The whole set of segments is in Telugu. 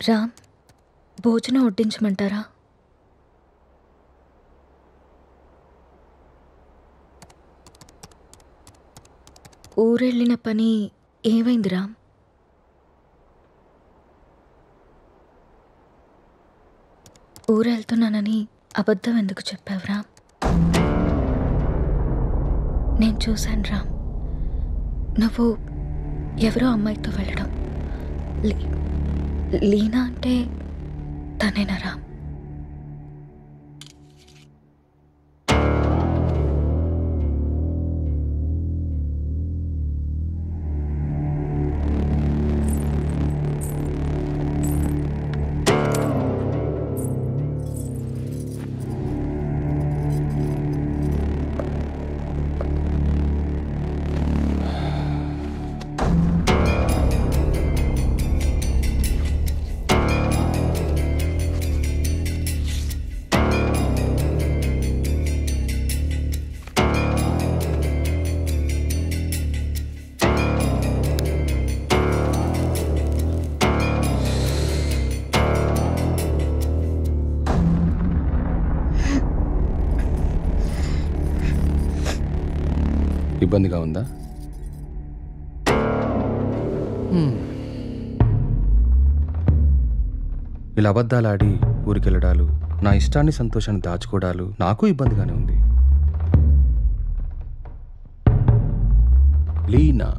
రామ్, భోజనం వడ్డించమంటారా? ఊరెళ్ళిన పని ఏమైంది రామ్? ఊరెళ్తున్నానని అబద్ధం ఎందుకు చెప్పావు రామ్? నేను చూశాను రామ్, నువ్వు ఎవరో అమ్మాయితో వెళ్ళడం. లీనా అంటే తనేనా రామ్? ఇబ్బందిగా ఉందా? ఇలా అబద్ధాలాడి ఊరికెళ్ళడాలు, నా ఇష్టాన్ని సంతోషాన్ని దాచుకోవడాలు నాకు ఇబ్బందిగానే ఉంది. లీనా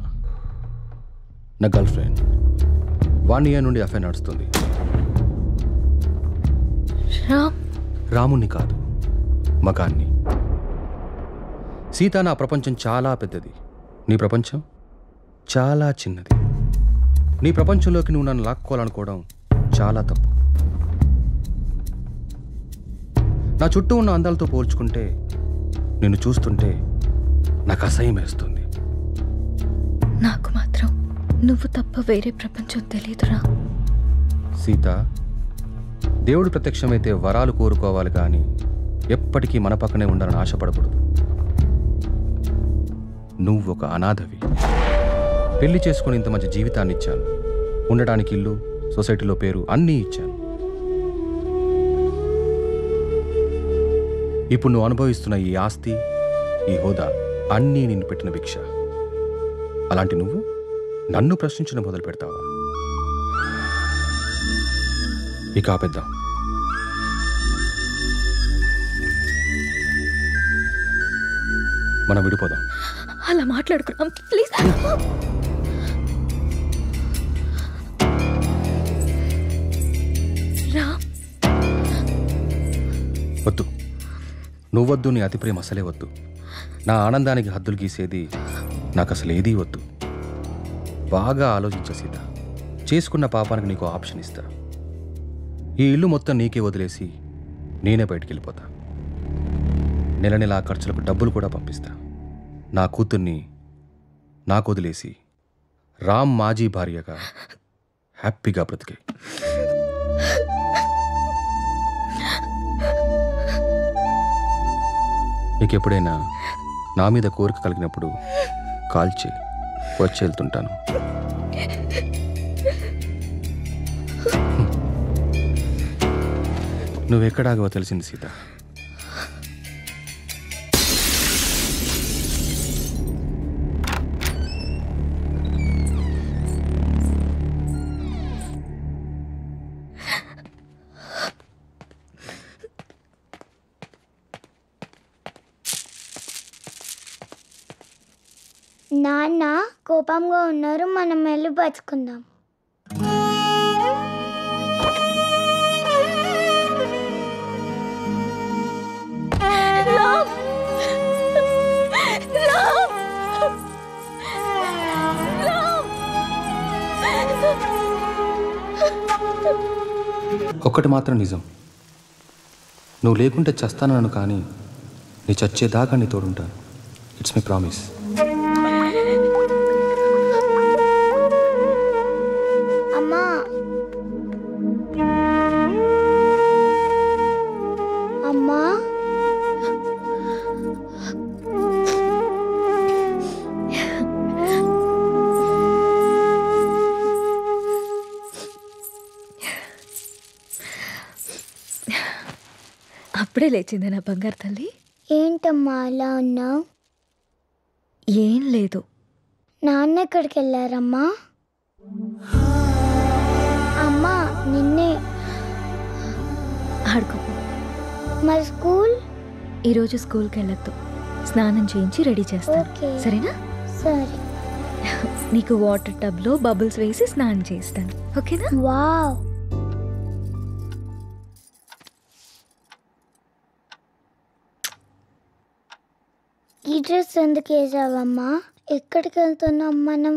నా గర్ల్ ఫ్రెండ్. 1 year నుండి అఫైర్ నడుస్తుంది. రాముణ్ణి కాదు, మగాన్ని. సీత, నా ప్రపంచం చాలా పెద్దది, నీ ప్రపంచం చాలా చిన్నది. నీ ప్రపంచంలోకి నువ్వు నన్ను లాక్కోవాలనుకోవడం చాలా తప్పు. నా చుట్టూ ఉన్న అందాలతో పోల్చుకుంటే నిన్ను చూస్తుంటే నాకు అసహ్యం వేస్తుంది. నాకు మాత్రం నువ్వు తప్ప వేరే ప్రపంచం తెలీదురా. సీత, దేవుడు ప్రత్యక్షమైతే వరాలు కోరుకోవాలి కానీ ఎప్పటికీ మన పక్కనే ఉండాలని ఆశపడకూడదు. నువ్వు ఒక అనాథవి. పెళ్లి చేసుకుని ఇంత మంచి జీవితాన్ని ఇచ్చాను, ఉండడానికి ఇల్లు, సొసైటీలో పేరు అన్నీ ఇచ్చాను. ఇప్పుడు నువ్వు అనుభవిస్తున్న ఈ ఆస్తి, ఈ హోదా అన్నీ నిన్ను పెట్టిన భిక్ష. అలాంటి నువ్వు నన్ను ప్రశ్నించడం మొదలు పెడతావా? ఇక ఆపేద్దాం. మనం విడిపోదాం. అలా మాట్లాడుకున్నాం ప్లీజ్. వద్దు, నువ్వొద్దు, నీ అతి ప్రేమ అసలే వద్దు. నా ఆనందానికి హద్దులు గీసేది నాకు అసలు ఏదీ వద్దు. బాగా ఆలోచించే సీత, చేసుకున్న పాపానికి నీకు ఆప్షన్ ఇస్తా. ఈ ఇల్లు మొత్తం నీకే వదిలేసి నేనే బయటికి వెళ్ళిపోతా. నెల నెల ఖర్చులకు డబ్బులు కూడా పంపిస్తా. నా కూతుర్ని నాకు వదిలేసి రామ్ మాజీ భార్యగా హ్యాపీగా బ్రతికే. నీకెప్పుడైనా నా మీద కోరిక కలిగినప్పుడు కాల్ చేయి, వచ్చి వెళ్తుంటాను. నువ్వెక్కడాగో తెలిసింది సీత. నాన్న కోపంగా ఉన్నారు, మనం వెళ్ళి బతుకుందాం. ఒక్కటి మాత్రం నిజం, నువ్వు లేకుంటే చస్తానను, కానీ నీ చచ్చేదాకా నీ తోడుంటాను. It's my promise. అమ్మా, అమ్మా, అప్పుడే లేచిందా నా బంగారు తల్లి? ఏంటమ్మా అలా ఉన్నావు? ఏం లేదు. నాన్న ఎక్కడికి వెళ్ళారమ్మా? అమ్మా నిన్నే. ఆడుకోపో. మరి స్కూల్? ఈరోజు స్కూల్కి వెళ్ళొద్దు. స్నానం చేయించి రెడీ చేస్తాను. ఓకే. సరేనా? సరే. నీకు వాటర్ టబ్లో బబుల్స్ వేసి స్నానం చేస్తాను. ఓకేనా? వావ్. ఈ డ్రెస్ ఎందుకు వేసావమ్మా? ఎక్కడికి వెళ్తున్నాం మనం?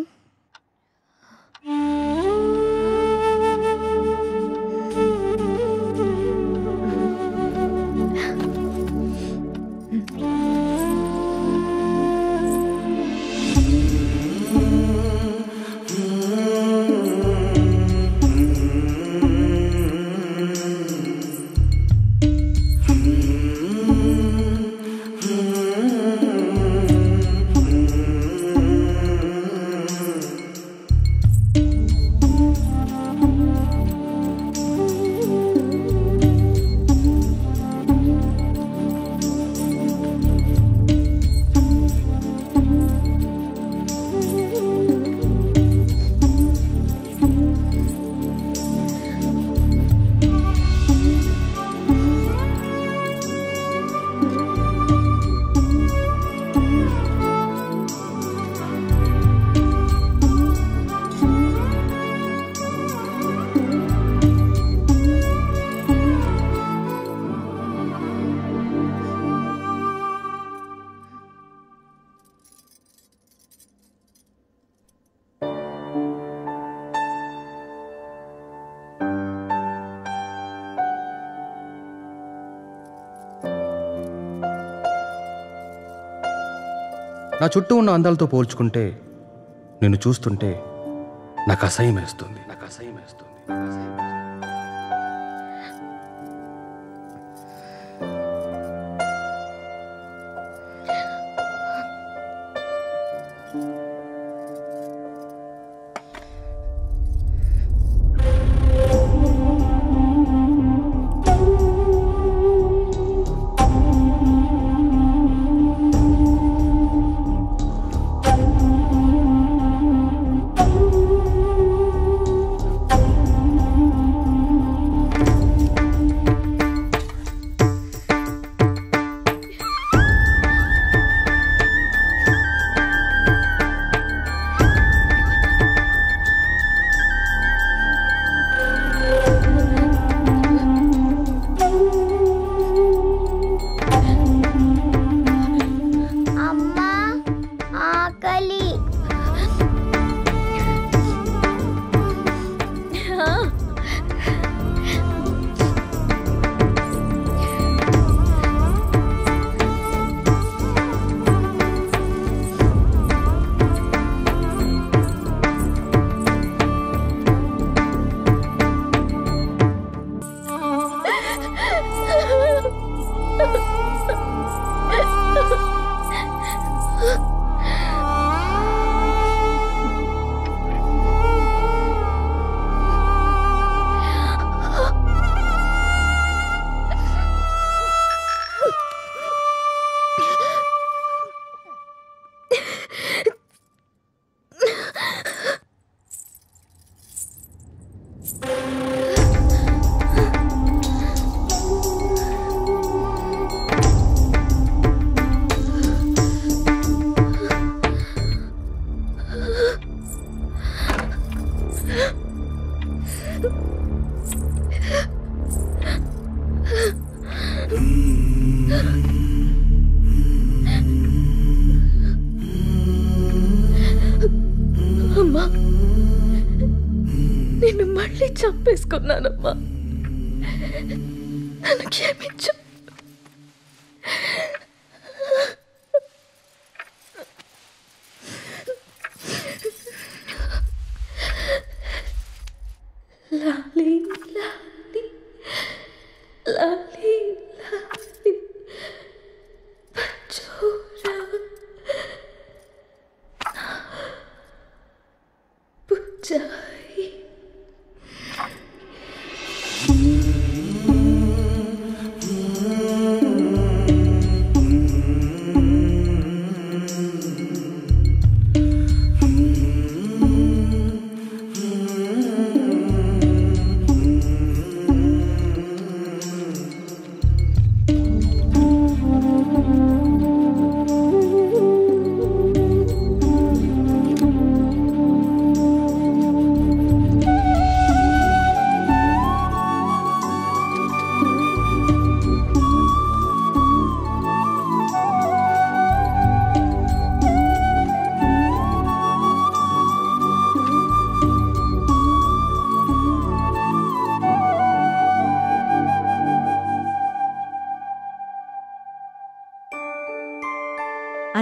నా చుట్టూ ఉన్న అందాలతో పోల్చుకుంటే నిన్ను చూస్తుంటే నాకు అసహ్యం వేస్తుంది. అమ్మా, నిన్ను మళ్ళీ చంపేసుకున్నానమ్మా. నన్ను క్షమించు. లాలీ లాలీ లాలీ లాలీ పచ్చోరా పుచ్చాయి.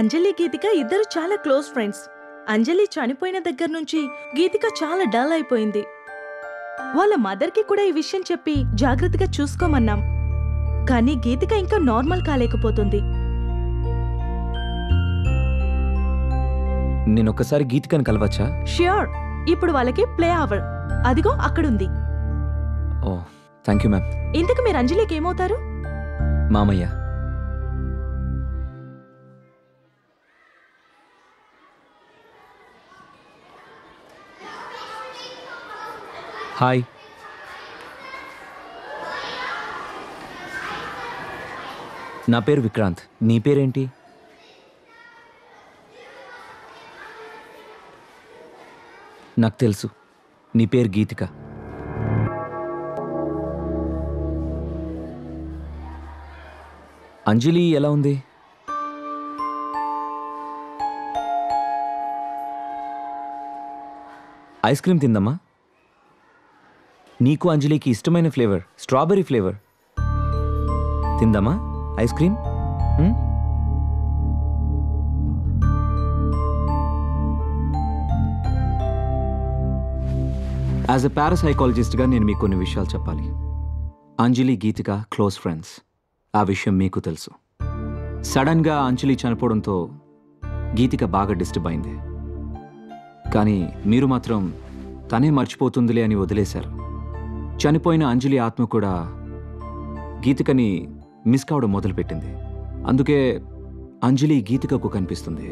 అంజలి గీతిక ఇద్దరు చాలా క్లోజ్ ఫ్రెండ్స్. అంజలి చనిపోయిన దగ్గర నుంచి గీతిక చాలా డల్ అయిపోయింది. వాళ్ళ మదర్కి కూడా ఈ విషయం చెప్పి జాగ్రత్తగా చూసుకోమన్నాం. కానీ గీతిక ఇంకా నార్మల్ కాలేకపోతుంది. నేనొక్కసారి గీతికని కలవచ్చా? ష్యూర్. ఇప్పుడు వాళ్ళకి ప్లే అవర్ అదిగో అక్కడుంది. ఓ థ్యాంక్ యూ మ్యామ్. ఇంతకు మీరు అంజలికి ఏమవుతారు? మామయ్య. హాయ్. నా పేరు విక్రాంత్. నీ పేరేంటి? నాకు తెలుసు, నీ పేరు గీతిక. అంజలి ఎలా ఉంది? ఐస్ క్రీమ్ తిందమ్మా. నీకు అంజలికి ఇష్టమైన ఫ్లేవర్ స్ట్రాబెర్రీ ఫ్లేవర్. తిందమ్మా ఐస్ క్రీమ్. యాజ్ ఎ పారాసైకాలజిస్ట్గా నేను మీకు కొన్ని విషయాలు చెప్పాలి. Anjali Geethika close friends. ఆ విషయం మీకు తెలుసు. సడన్గా అంజలి చనిపోవడంతో గీతిక బాగా డిస్టర్బ్ అయింది. కానీ మీరు మాత్రం తనే మర్చిపోతుందిలే అని వదిలేశారు. చనిపోయిన అంజలి ఆత్మ కూడా గీతికని మిస్ కావడం మొదలుపెట్టింది. అందుకే అంజలి గీతికకు కనిపిస్తుంది.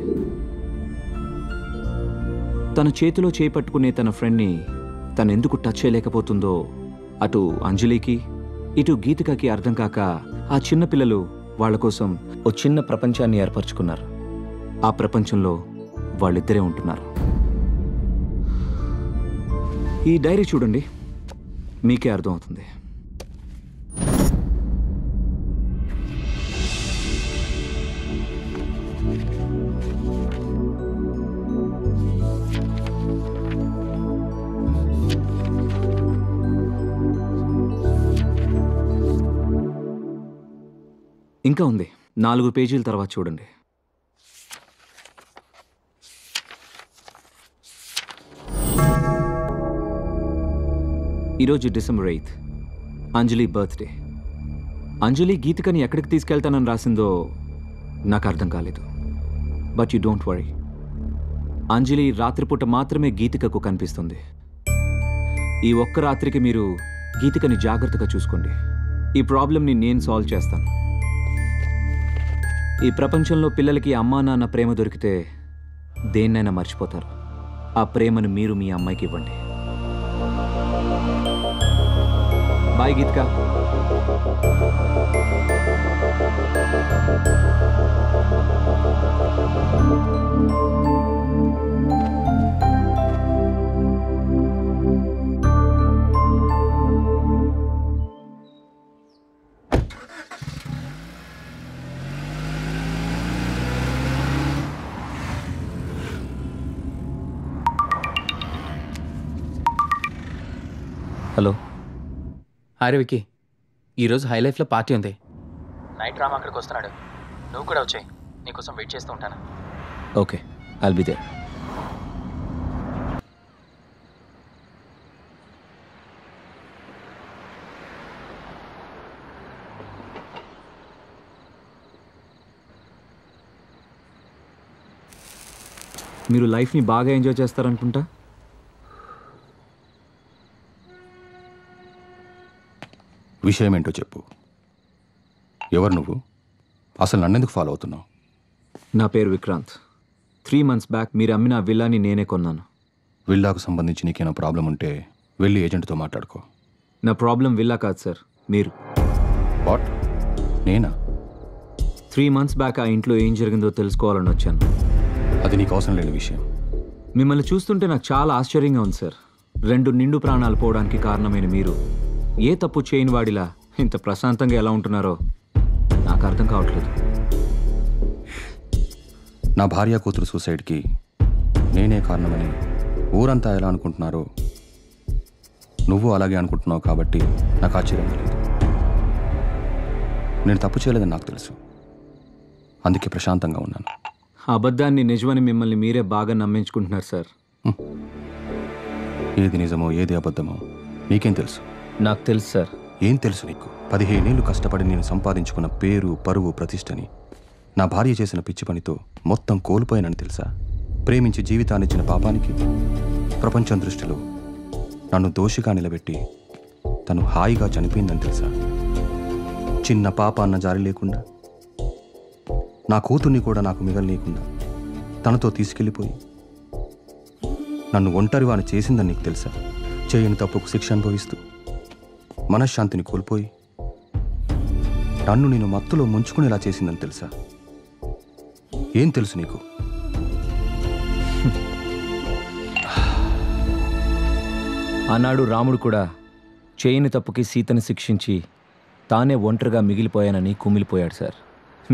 తన చేతిలో చేపట్టుకునే తన ఫ్రెండ్ని తనెందుకు టచ్ చేయలేకపోతుందో అటు అంజలికి ఇటు గీతికకి అర్థం కాక ఆ చిన్న పిల్లలు వాళ్ల కోసం ఓ చిన్న ప్రపంచాన్ని ఏర్పరచుకున్నారు. ఆ ప్రపంచంలో వాళ్ళిద్దరే ఉంటున్నారు. ఈ డైరీ చూడండి, మీకే అర్థమవుతుంది. ఇంకా ఉంది, 4 పేజీల తర్వాత చూడండి. ఈరోజు డిసెంబర్ 8th, అంజలి బర్త్డే. అంజలి గీతికని ఎక్కడికి తీసుకెళ్తానని రాసిందో నాకు అర్థం కాలేదు. బట్ యు డోంట్ వరీ, అంజలి రాత్రిపూట మాత్రమే గీతికకు కనిపిస్తుంది. ఈ ఒక్క రాత్రికి మీరు గీతికని జాగ్రత్తగా చూసుకోండి. ఈ ప్రాబ్లంని నేను సాల్వ్ చేస్తాను. ఈ ప్రపంచంలో పిల్లలకి అమ్మా నాన్న ప్రేమ దొరికితే దేన్నైనా మర్చిపోతారు. ఆ ప్రేమను మీరు మీ అమ్మాయికి ఇవ్వండి. Bye Geethika. Hello. Hi Vicky, ఈరోజు హై లైఫ్లో పార్టీ ఉంది. నైట్ రామ్ అక్కడికి వస్తున్నాడు. నువ్వు కూడా వచ్చాయి. నీకోసం వెయిట్ చేస్తూ ఉంటాను. Okay, I'll be there. మీరు లైఫ్ని బాగా ఎంజాయ్ చేస్తారనుకుంటా. విషయం ఏంటో చెప్పు. ఎవరు నువ్వు? అసలు నన్నెందుకు ఫాలో అవుతున్నావు? నా పేరు విక్రాంత్. 3 months బ్యాక్ మీరు అమ్మిన ఆ విల్లాని నేనే కొన్నాను. విల్లాకు సంబంధించి నీకేమైనా ప్రాబ్లం ఉంటే వెళ్ళి ఏజెంట్తో మాట్లాడుకో. నా ప్రాబ్లం విల్లా కాదు సార్, మీరు. వాట్? నేనా? 3 months బ్యాక్ ఆ ఇంట్లో ఏం జరిగిందో తెలుసుకోవాలని వచ్చాను. అది నీకు అవసరం లేని విషయం. మిమ్మల్ని చూస్తుంటే నాకు చాలా ఆశ్చర్యంగా ఉంది సార్. 2 నిండు ప్రాణాలు పోవడానికి కారణమైన మీరు ఏ తప్పు చేయని వాడిలా ఇంత ప్రశాంతంగా ఎలా ఉంటున్నారో నాకు అర్థం కావట్లేదు. నా భార్య కూతురు సూసైడ్కి నేనే కారణమని ఊరంతా ఎలా అనుకుంటున్నారో నువ్వు అలాగే అనుకుంటున్నావు. కాబట్టి నాకు ఆశ్చర్యంగా లేదు. నేను తప్పు చేయలేదని నాకు తెలుసు. అందుకే ప్రశాంతంగా ఉన్నాను. అబద్ధాన్ని నిజమని మిమ్మల్ని మీరే బాగా నమ్మించుకుంటున్నారు సార్. ఏది నిజమో ఏది అబద్ధమో నీకేం తెలుసు? నాకు తెలుసు సార్. ఏం తెలుసు నీకు? 15 ఏళ్ళు కష్టపడి నేను సంపాదించుకున్న పేరు, పరువు, ప్రతిష్టని నా భార్య చేసిన పిచ్చి పనితో మొత్తం కోల్పోయానని తెలుసా? ప్రేమించి జీవితాన్నిచ్చిన పాపానికి ప్రపంచం దృష్టిలో నన్ను దోషిగా నిలబెట్టి తను హాయిగా చనిపోయిందని తెలుసా? చిన్న పాప అన్న జారి లేకుండా, నా కూతుర్ని కూడా నాకు మిగలనీయకుండా తనతో తీసుకెళ్ళిపోయి నన్ను ఒంటరివాని చేసిందని నీకు తెలుసా? చేయని తప్పుకు శిక్ష అనుభవిస్తూ మనశ్శాంతిని కోల్పోయి నన్ను నేను మత్తులో ముంచుకునేలా చేసిందని తెలుసా? ఏం తెలుసు నీకు? ఆనాడు రాముడు కూడా చేయని తప్పుకి సీతను శిక్షించి తానే ఒంటరిగా మిగిలిపోయానని కుమిలిపోయాడు సార్.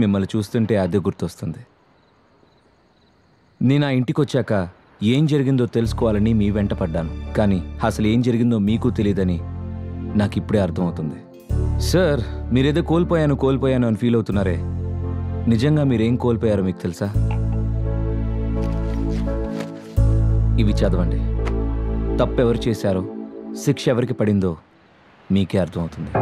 మిమ్మల్ని చూస్తుంటే అదే గుర్తొస్తుంది. నేను ఆ ఇంటికి వచ్చాక ఏం జరిగిందో తెలుసుకోవాలని మీ వెంట పడ్డాను. కానీ అసలు ఏం జరిగిందో మీకు తెలియదని నాకు ఇప్పుడే అర్థమవుతుంది. సార్, మీరేదో కోల్పోయాను అని ఫీల్ అవుతున్నారే, నిజంగా మీరేం కోల్పోయారో మీకు తెలుసా? ఇవి చదవండి. తప్పెవరు చేశారో, శిక్ష ఎవరికి పడిందో మీకే అర్థమవుతుంది.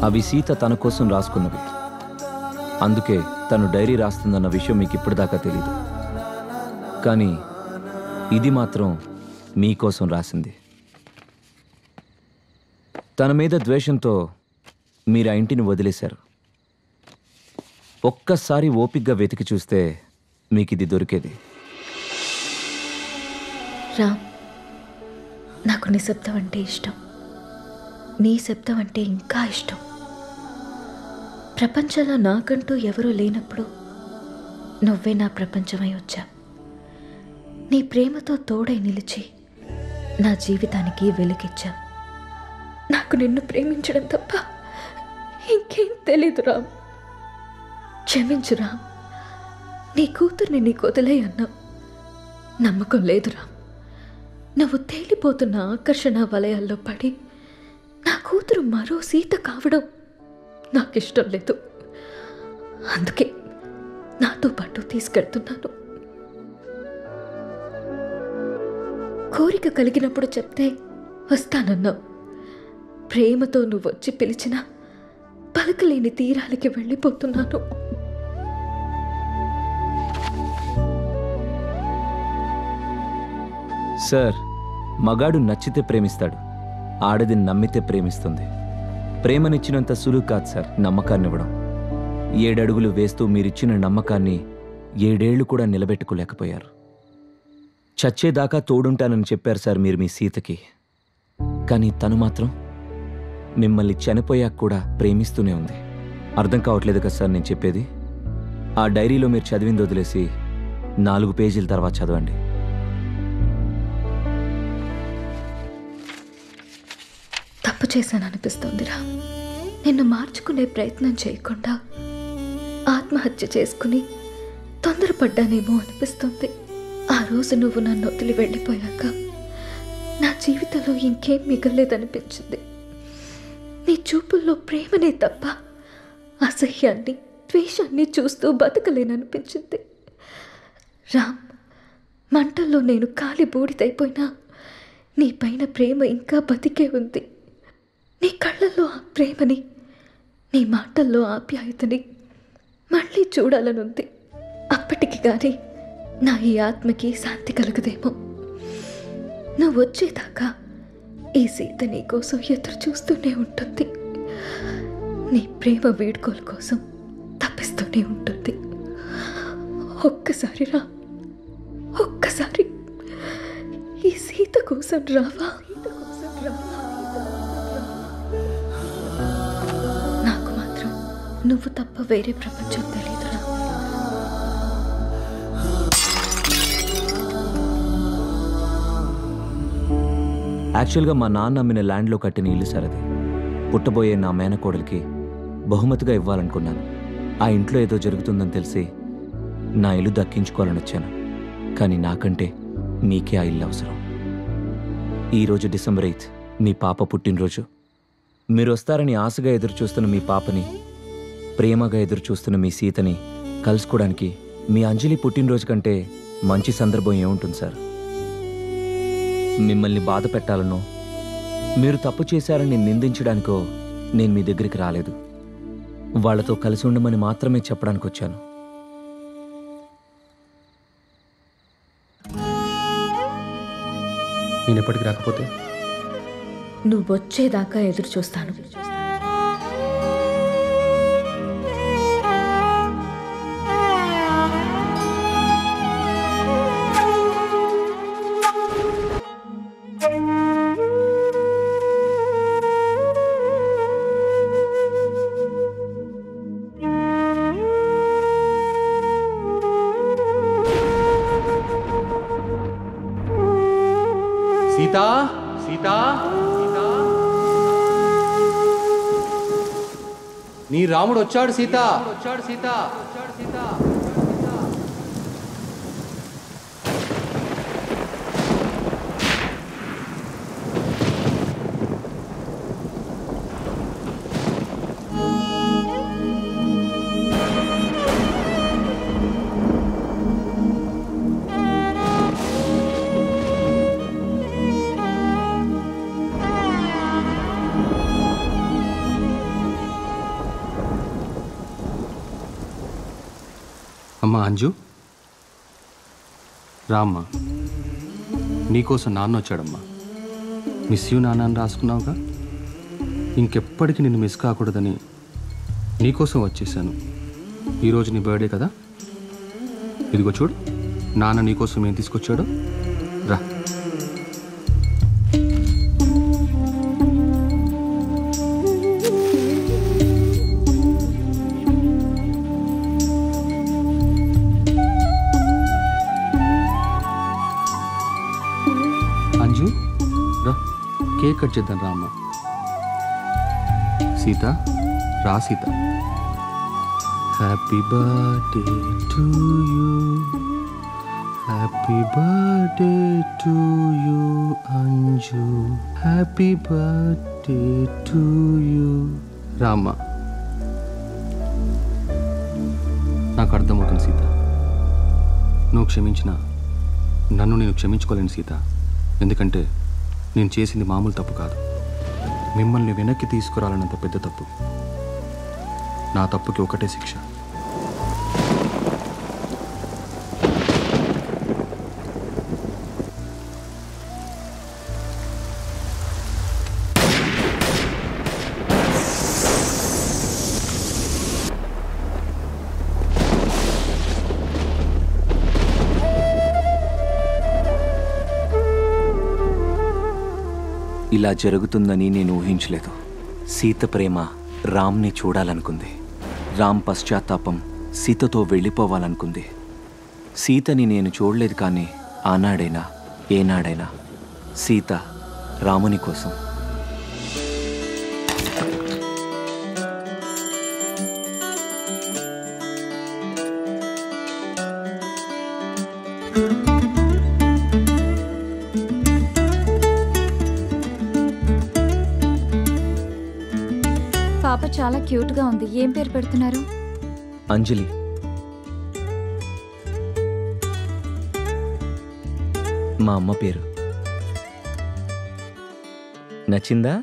అవి సీత తన కోసం రాసుకున్నవి. అందుకే తను డైరీ రాస్తుందన్న విషయం మీకు ఇప్పటిదాకా తెలీదు. కానీ ఇది మాత్రం మీకోసం రాసింది. తన మీద ద్వేషంతో మీరు ఆ ఇంటిని వదిలేశారు. ఒక్కసారి ఓపిగ్గా వెతికి చూస్తే మీకు ఇది దొరికేది. రామ్, నాకు నిశ్శబ్దం అంటే ఇష్టం. నీ శబ్దం అంటే ఇంకా ఇష్టం. ప్రపంచంలో నాకంటూ ఎవరూ లేనప్పుడు నువ్వే నా ప్రపంచమై వచ్చా. నీ ప్రేమతో తోడై నిలిచి నా జీవితానికి వెలుగిచ్చా. నాకు నిన్ను ప్రేమించడం తప్ప ఇంకేం తెలీదు రామ్. క్షమించు రామ్. నీ కూతుర్ని నీకు వదిలేయ్ అన్నావు. నమ్మకం లేదు రామ్. నువ్వు తేలిపోతున్న ఆకర్షణ వలయాల్లో పడి నా కూతురు మరో సీత కావడం నాకిష్టం లేదు. అందుకే నాతో పాటు తీసుకెళ్తున్నాను. కోరిక కలిగినప్పుడు చెప్తే వస్తానన్నావు. ప్రేమతో నువ్వు వచ్చి పిలిచినా పలకలేని తీరాలకి వెళ్ళిపోతున్నాను. సార్, మగాడు నచ్చితే ప్రేమిస్తాడు, ఆడది నమ్మితే ప్రేమిస్తుంది. ప్రేమనిచ్చినంత సులువు కాదు సార్ నమ్మకాన్ని ఇవ్వడం. 7 అడుగులు వేస్తూ మీరిచ్చిన నమ్మకాన్ని 7 ఏళ్లు కూడా నిలబెట్టుకోలేకపోయారు. చచ్చేదాకా తోడుంటానని చెప్పారు సార్ మీరు మీ సీతకి. కానీ తను మాత్రం మిమ్మల్ని చనిపోయాక కూడా ప్రేమిస్తూనే ఉంది. అర్థం కావట్లేదు కదా సార్ నేను చెప్పేది? ఆ డైరీలో మీరు చదివింది వదిలేసి 4 పేజీల తర్వాత చదవండి. తప్పు చేశాను అనిపిస్తోందిరా. నిన్ను మార్చుకునే ప్రయత్నం చేయకుండా ఆత్మహత్య చేసుకుని తొందరపడ్డానేమో అనిపిస్తుంది. ఆ రోజు నువ్వు నన్ను వదిలి వెళ్ళిపోయాక నా జీవితంలో ఇంకేం మిగలేదనిపించింది. నీ చూపుల్లో ప్రేమనే తప్ప అసహ్యాన్ని, ద్వేషాన్ని చూస్తూ బతకలేననిపించింది. రామ్, మంటల్లో నేను కాలి బూడిదైపోయినా నీ పైన ప్రేమ ఇంకా బతికే ఉంది. నీ కళ్ళల్లో ఆ ప్రేమని, నీ మాటల్లో ఆప్యాయతని మళ్ళీ చూడాలనుంది. అప్పటికి కానీ నా ఈ ఆత్మకి శాంతి కలగదేమో. నువ్వు వచ్చేదాకా ఈ సీత నీ కోసం ఎదురు చూస్తూనే ఉంటుంది. నీ ప్రేమ వేడుకోల కోసం తప్పిస్తూనే ఉంటుంది. ఒక్కసారి రా, ఒక్కసారి ఈ సీత కోసం రావా? నాకు మాత్రం నువ్వు తప్ప వేరే ప్రపంచం తెలియదురా. యాక్చువల్గా మా నాన్న అమ్మిన ల్యాండ్లో కట్టిన ఇల్లు సార్ అది. పుట్టబోయే నా మేనకోడలికి బహుమతిగా ఇవ్వాలనుకున్నాను. ఆ ఇంట్లో ఏదో జరుగుతుందని తెలిసి నా ఇల్లు దక్కించుకోవాలని వచ్చాను. కానీ నాకంటే మీకే ఆ ఇల్లు అవసరం. ఈరోజు డిసెంబర్ 8 మీ పాప పుట్టినరోజు. మీరు వస్తారని ఆశగా ఎదురు చూస్తున్న మీ పాపని, ప్రేమగా ఎదురు చూస్తున్న మీ సీతని కలుసుకోవడానికి మీ అంజలి పుట్టినరోజు కంటే మంచి సందర్భం ఏముంటుంది సార్? మిమ్మల్ని బాధ పెట్టాలనో, మీరు తప్పు చేశారని నిందించడానికో నేను మీ దగ్గరికి రాలేదు. వాళ్లతో కలిసి ఉండమని మాత్రమే చెప్పడానికి వచ్చాను. నేను ఎప్పటికి రాకపోతే నువ్వు వచ్చేదాకా ఎదురు చూస్తాను. సీతా, సీతా, సీతా, నీ రాముడు వచ్చాడు సీతా, వచ్చాడు సీతా, వచ్చాడు సీతా. అమ్మా అంజు, రామ్మా. నీకోసం నాన్న వచ్చాడమ్మా. మిస్ యూ నాన్న అని రాసుకున్నావుగా. ఇంకెప్పటికీ నిన్ను మిస్ కాకూడదని నీకోసం వచ్చేసాను. ఈరోజు నీ బర్త్డే కదా, ఇదిగో చూడు నాన్న నీకోసం ఏం తీసుకొచ్చాడో. రా. అంజు రా, కేక్ కట్ చేద్దాం రా. అమ్మ సీత, రా Sita. Happy birthday to you, happy birthday to you Anju, happy birthday to you. రామ్మ, నాకు అర్థమవుతుంది సీత. నువ్వు క్షమించిన నన్ను నేను క్షమించుకోలేను సీత. ఎందుకంటే నేను చేసింది మామూలు తప్పు కాదు, మిమ్మల్ని వెనక్కి తీసుకురాలన్నంత పెద్ద తప్పు. నా తప్పుకి ఒకటే శిక్ష. ఇలా జరుగుతుందని నేను ఊహించలేదు. సీత ప్రేమ రామ్ని చూడాలనుకుంది. రామ్ పశ్చాత్తాపం సీతతో వెళ్ళిపోవాలనుకుంది. సీతని నేను చూడలేదు, కానీ ఆనాడైనా ఏనాడైనా సీత రాముని కోసం. పాప చాలా క్యూట్గా ఉంది. ఏం పేరు పెడుతున్నారు? అంజలి. మా అమ్మ పేరు. నచ్చిందా?